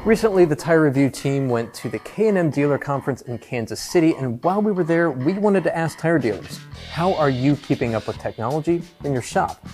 Recently, the Tire Review team went to the K&M Dealer Conference in Kansas City, and while we were there, we wanted to ask tire dealers, how are you keeping up with technology in your shop?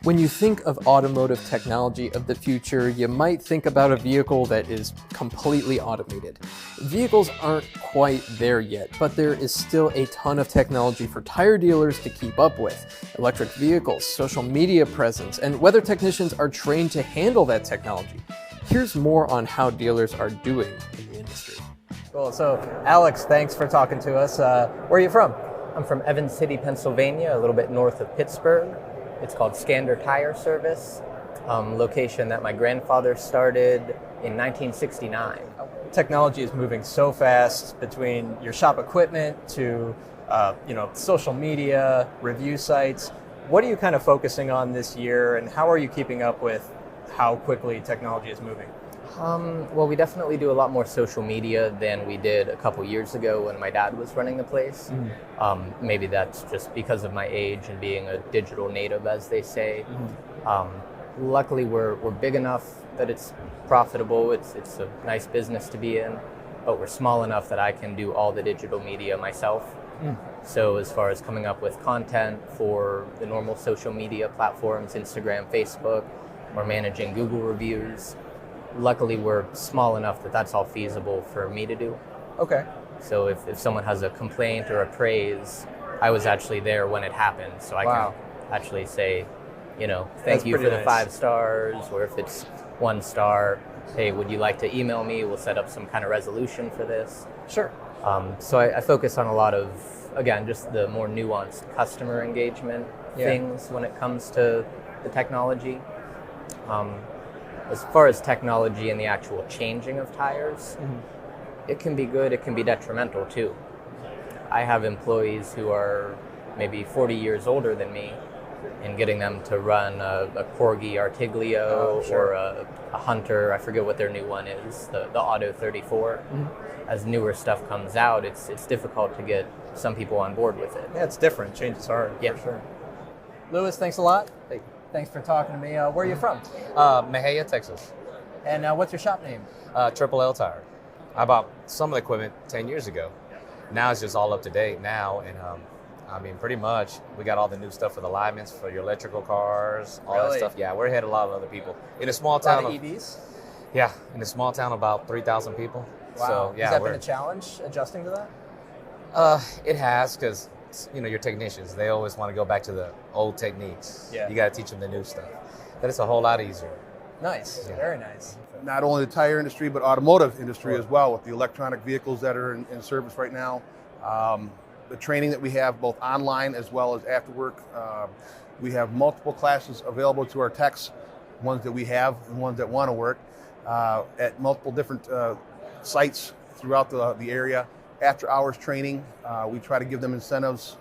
When you think of automotive technology of the future, you might think about a vehicle that is completely automated. Vehicles aren't quite there yet, but there is still a ton of technology for tire dealers to keep up with. Electric vehicles, social media presence, and whether technicians are trained to handle that technology. Here's more on how dealers are doing in the industry. Cool. So, Alex, thanks for talking to us. Where are you from? I'm from Evans City, Pennsylvania, a little bit north of Pittsburgh. It's called Scander Tire Service, location that my grandfather started in 1969. Technology is moving so fast between your shop equipment to social media, review sites. What are you kind of focusing on this year, and how are you keeping up with how quickly technology is moving? Well, we definitely do a lot more social media than we did a couple years ago when my dad was running the place. Maybe that's just because of my age and being a digital native, as they say. Luckily, we're big enough that it's profitable. It's a nice business to be in, but we're small enough that I can do all the digital media myself. So as far as coming up with content for the normal social media platforms, Instagram, Facebook, we're managing Google reviews. Luckily, we're small enough that that's all feasible for me to do. Okay. So if someone has a complaint or a praise, I was actually there when it happened. So I can actually say, thank you for the 5 stars, or if it's 1 star, hey, would you like to email me? We'll set up some kind of resolution for this. Sure. So I focus on a lot of, again, just the more nuanced customer engagement things when it comes to the technology. As far as technology and the actual changing of tires, it can be good, it can be detrimental too. I have employees who are maybe 40 years older than me, and getting them to run a Corgi Artiglio or a Hunter, I forget what their new one is, the Auto 34. As newer stuff comes out, it's difficult to get some people on board with it. Yeah, it's different. Change is hard, for sure. Lewis, thanks a lot. Thanks for talking to me. Where are you from? Mejia, Texas. And what's your shop name? Triple L Tire. I bought some of the equipment 10 years ago. Now it's just all up to date now. And pretty much we got all the new stuff for the alignments for your electrical cars, all that stuff. Yeah, we're ahead of a lot of other people. In a small town. A lot of EVs? Yeah, in a small town, about 3,000 people. Wow. So, yeah, has that been a challenge, adjusting to that? It has, because your technicians, they always want to go back to the old techniques. Yeah. You got to teach them the new stuff. But it's a whole lot easier. Nice. Yeah. Very nice. Not only the tire industry, but automotive industry as well, with the electronic vehicles that are in service right now. The training that we have both online as well as after work. We have multiple classes available to our techs, ones that we have and ones that want to work, at multiple different sites throughout the area. After hours training, we try to give them incentives.